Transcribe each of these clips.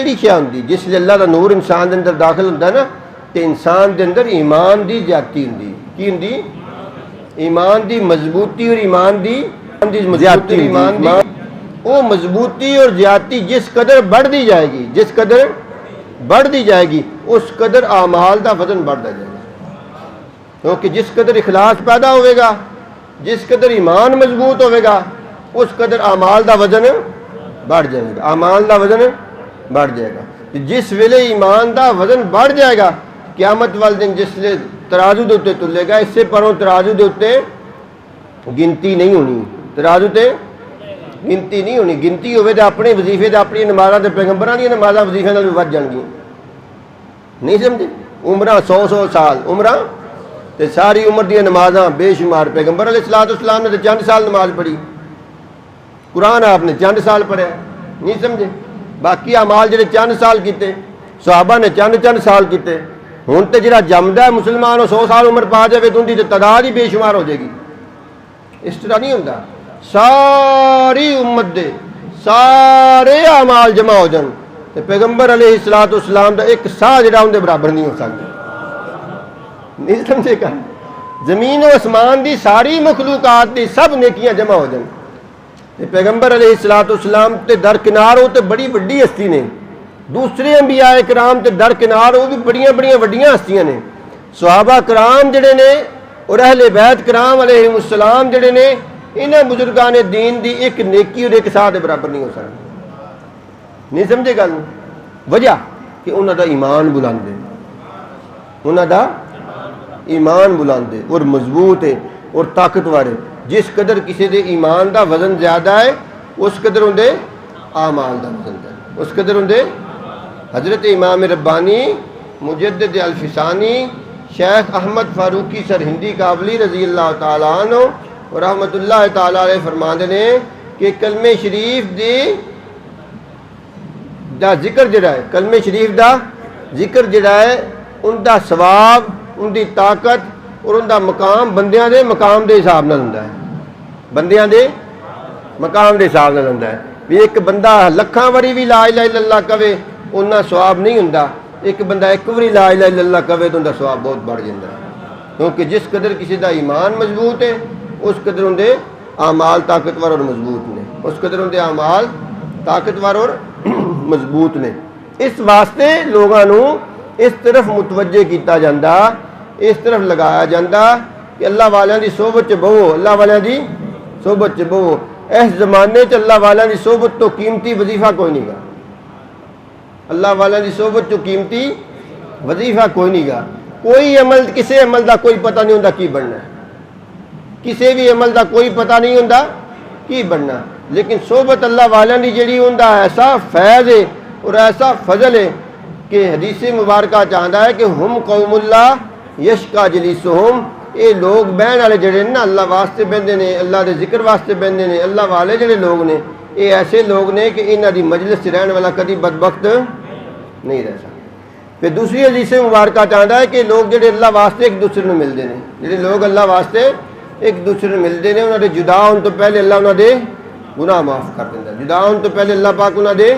ਕਿਹੜੀ ਸ਼ੈ ਹੁੰਦੀ ਜਿਸ ਵੇਲੇ अल्लाह का नूर इंसान के अंदर दाखिल होंदा ना तो इंसान के अंदर ईमान की ज्यादती होंदी की होंदी ईमान की मजबूती और ईमान की ज्यादती ईमान की वो मजबूती और ज्यादती जिस कदर बढ़ती जाएगी जिस कदर बढ़ती जाएगी उस कदर आमाल का वजन बढ़ता जाएगा क्योंकि जिस कदर इखलास पैदा होगा जिस कदर ईमान मजबूत होगा उस कदर आमाल का वजन बढ़ जाएगा आमाल का वजन बढ़ जाएगा जिस वेले ईमान का वजन बढ़ जाएगा क्यामत वाले दिन जिसले तराजू के उत्ते तुलेगा इससे परों तराजू के उत्ते गिनती नहीं होनी तराजू ते गिनती नहीं होनी गिनती होवे तो अपने वजीफे तो अपनी नमाज़ां ते पैगंबरां दी नमाज़ां वजीफे नाल भी वध जाणगियां नहीं समझे उम्रां 100 साल उम्रां ते सारी उम्र दी नमाज़ां बेशुमार पैगंबर अलैहिस्सलाम ने तो चंद साल नमाज पढ़ी कुरान आपने चंद साल पढ़िया नहीं समझे बाकी अमाल जिहड़े चंद साल किए सहाबा ने चंद साल किए हुण तो जिहड़ा जमदा है मुसलमान 100 साल उम्र पा जाए तो उनकी तो तादाद ही बेशुमार हो जाएगी इस तरह नहीं होंदा सारी उम्मत दे सारे अमाल जमा हो जान तो पैगंबर अलैहिस्सलाम का एक साह जिहड़ा उनके बराबर नहीं हो सकता नहीं समझे का जमीन और आसमान की सारी मखलूकात की सब नेकियां जमा हो जान ते पैगंबर अलैहिस्सलाम ते दरकिनार हो तो बड़ी वड्डी हस्ती ने दूसरे अंबिया कराम ते दरकिनार हो भी बड़ियां बड़ियां वड्डियां हस्तियां ने सहाबा कराम जिहड़े ने और अहले बैत कराम अलैहिमुस्सलाम जिहड़े ने इन्हां बुजुर्गां ने दीन दी एक नेकी और एक साह दे बराबर नहीं हो सकती नहीं समझे गल वजह कि उन्हां दा ईमान बुलंद है उन्हां दा ईमान बुलंद है और मजबूत है और ताकतवर है जिस कदर किसी के ईमान का वजन ज्यादा है उस कदर उनके आमाल का वजन है उस कदर उनके हजरत इमाम रब्बानी मुजद्दिद अल-फिसानी शेख अहमद फारूकी सरहिंदी काबली रजी अल्लाह तआला अन्हु और रहमतुल्लाह तआला अलैह फरमाते ने कि कलमे शरीफ दा जिक्र जिहड़ा है कलमे शरीफ दा जिक्र जिहड़ा है उनका सवाब उनकी ताकत और उनका मकाम बंदियां दे मकाम के हिसाब नाल हुंदा है बंदियां दे मकाम के हिसाब नाल हुंदा है भी एक बंदा लखां वारी भी ला इलाहा इल्लल्लाह कवे उन्ना सवाब नहीं हुंदा एक बंदा एक बारी ला इलाहा इल्लल्लाह कवे तो उनका सवाब बहुत बढ़ जाता है क्योंकि जिस कदर किसी का ईमान मजबूत है उस कदर उनके आमाल ताकतवर और मजबूत ने उस कदर उनके आमाल ताकतवर और मजबूत ने इस वास्ते लोगों को इस तरफ मुतवज्जे किया जाता इस तरफ लगाया जाता कि अल्लाह वालियां दी सोहबत च बहो अल्लाह वालियां दी सोहबत च बहो इस जमाने च अल्लाह वालियां दी सोहबत तो कीमती वजीफा कोई नहीं गा अल्लाह वालियां दी सोहबत तो कीमती वजीफा कोई नहीं गा कोई अमल किसी अमल का कोई पता नहीं होंदा की बनना किसी भी अमल का कोई पता नहीं होंदा की बनना लेकिन सोहबत अल्लाह वालियां दी जिहड़ी उनदा ऐसा फैज़ है और ऐसा फजल है कि हदीस मुबारक चाहता है कि हम कौमुल्ला यशका जलीसुहुम ये लोग बहन वाले जड़े ना अल्लाह वास्ते बहते ने अल्लाह के जिक्र वास्ते बहते ने अल्लाह वाले जड़े लोग ने ये ऐसे लोग ने कि इन्हां दी मजलिस रहने वाला कभी बदबख्त नहीं रह सकता फिर दूसरी हदीस मुबारक चाहता है कि लोग जड़े अल्लाह वास्ते एक दूसरे को मिलते हैं जोड़े लोग अल्लाह वास्ते एक दूसरे को मिलते हैं उन्होंने जुदा होने तो पहले अल्लाह उन्होंने गुनाह माफ़ कर देता जुदा होने तो पहले अल्लाह पाक उन्होंने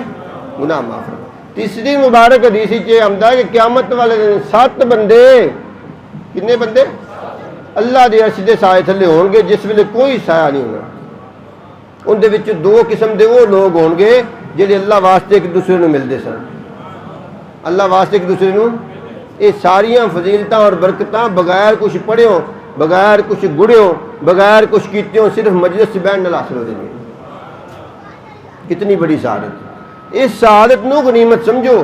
गुनाह माफ़ कर तीसरी मुबारक हदीस आमदा है कि क़यामत वाले दिन 7 बंदे किन्ने बंदे अल्लाह के अर्श के साए थले होंगे जिस वेले कोई साया नहीं होना उनके विच 2 किस्म के वो लोग होंगे जिहड़े अल्लाह वास्ते एक दूसरे को मिलते सन अल्लाह वास्ते एक दूसरे को ये सारियां फजीलतां और बरकतां बगैर कुछ पढ़ियो बगैर कुछ गुड़ियों बगैर कुछ कीतियों सिर्फ मजलिस बैठने नाल हासिल हो जाएगी कितनी बड़ी सआदत इस सआदत नूं गनीमत समझो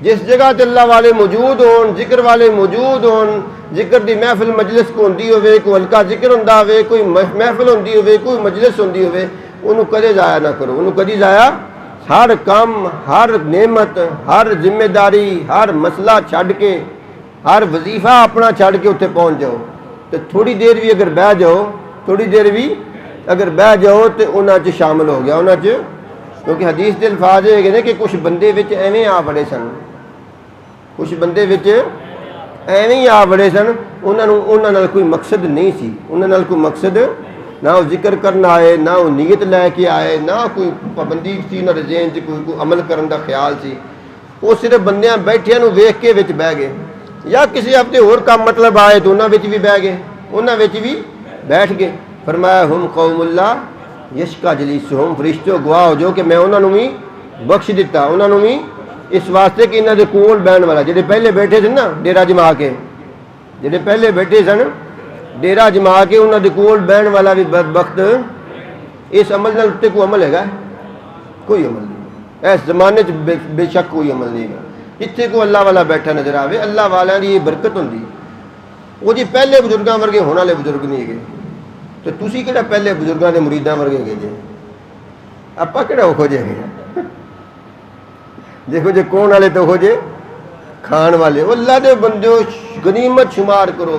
जिस जगह ते अल्लाह वाले मौजूद होन जिक्र वाले मौजूद होन जिक्र की महफिल मजलिस को होंदी होवे कोई हल्का जिक्र होंदा होवे कोई महफिल होंदी होवे कोई मजलिस होंदी होवे उन्होंने कदे जाया ना करो उन्होंने कदी जाया हर काम हर नेमत हर जिम्मेदारी हर मसला छड़ के हर वजीफा अपना छड़ के उत्थे पहुँच जाओ तो थोड़ी देर भी अगर बह जाओ थोड़ी देर भी अगर बह जाओ तो उन्होंने शामिल हो गया उन्होंने क्योंकि हदीस के अल्फाज है ने कि कुछ बंदे विच एवें आ बड़े सन कुछ बंदे विच एवें ही आ बड़े सन उन्होंने कोई मकसद नहीं सी उन्होंने कोई मकसद ना वो जिक्र करना आए, ना वो नीयत लैके आए, ना कोई पाबंदी सी, ना ज़हन च कोई अमल करने का ख्याल सी। वो सिर्फ बंदियां बैठिया नूं वेख के विच बह गए, या किसी हफ्ते होर काम मतलब आए तो उन्हां विच भी बह गए, उन्हां विच भी बैठ गए। फरमाया हुम कौमुल्ला यशका जलीसुहुम, फरिश्तों गवाह हो जो कि मैं उन्हां नूं भी बख्श दिता, उन्हां नूं भी इस वास्ते कि इन्हां दे कोल बहन वाला जिहड़े पहले बैठे सन ना डेरा जमा के, जिहड़े पहले बैठे सन डेरा जमा के उन्हां दे कोल बहन वाला भी बदबख्त इस अमल नाल उत्ते कोई अमल हैगा? कोई अमल नहीं। इस जमाने च बेशक कोई अमल नहीं है। इत्थे कोई अल्लाह वाला बैठा नजर आवे, अल्लाह वालियां दी बरकत हुंदी। वो जी पहले बुजुर्गों वर्गे होने वाले बुजुर्ग नहीं है, तो तुसी किहड़ा पहले बुजुर्गों के मुरीदां वर्गे गए जे? आपां किहड़ा ओहो जे है? देखो जे कौन वाले तो हो जे खान वाले। अल्लाह दे बंदो गनीमत शुमार करो,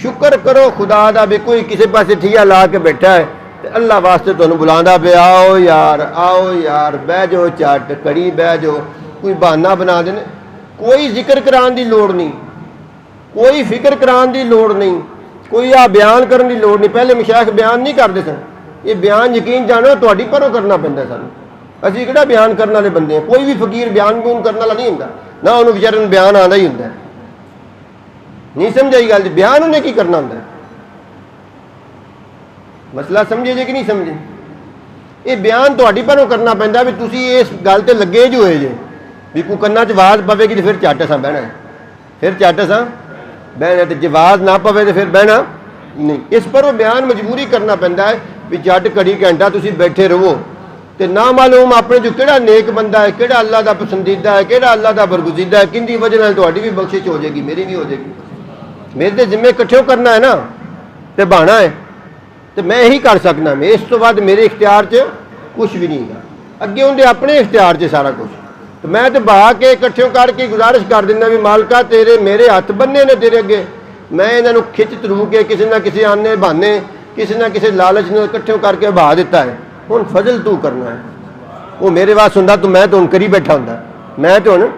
शुक्र करो खुदा दा भी कोई किसी पासे ठिया ला के बैठा है ते अल्लाह वास्ते तुहानूं बुलांदा पे आओ यार बह जाओ, झट कड़ी बह जाओ, कोई बहाना बना देने। कोई जिक्र कराने की लोड़ नहीं, कोई फिक्र कराने की लोड़ नहीं, कोई आ बयान करने की लोड़ नहीं। पहले मशाइख बयान नहीं करते सन, ये बयान यकीन जानो तुहाडी परों करना पैंदा सानूं। असीं किहड़ा बयान करने वाले बंदे हैं? कोई भी फकीर बयान बून करने वाला नहीं हुंदा, ना उन्होंने बेचारे नूं बयान आंदा ही हुंदा है। नहीं समझाई गल? बयान उन्हें की करना होंगे? मसला समझे जे कि नहीं समझे? ये बयान तुहाडी परों करना पैंदा भी तुसी इस गल ते लगे जो होए जे भी कोई कन्ना च आवाज़ पवेगी तो फिर झट असां बहना है, फिर झट असां बहना, तो जे आवाज़ ना पवे तो फिर बहना नहीं। इस पर बयान मजबूरी करना पैंदा है भी झट घड़ी घंटा तुसी बैठे रहो, तो ना मालूम अपने जो किहड़ा नेक बंदा है, किहड़ा अल्लाह का पसंदीदा है, किहड़ा अल्लाह का बरगुजीदा है, किंदी वजह नाल तुहाडी भी बख्शिश हो जाएगी, मेरी भी हो जाएगी। मेरे तो जिम्मे इकट्ठे करना है ना, तो बहाना है, तो मैं यही कर सकना। मैं इस तो बाद मेरे इख्तियार च कुछ भी नहीं है, अगे उनके अपने इख्तियार च सारा कुछ। तो मैं तो बहा के इकट्ठे करके गुजारिश कर दिना भी मालका तेरे मेरे हथ बन्ने ने तेरे अगे, मैं इन्हों खिच तरू के किसी ना किसी आने बहाने किसी ना किसी लालच ने इकट्ठे करके बहा दिता है। हुण फजल तू करना है, वो मेरे वास हुंदा तो मैं तो हुण करी बैठा हुंदा, मैं तो हुण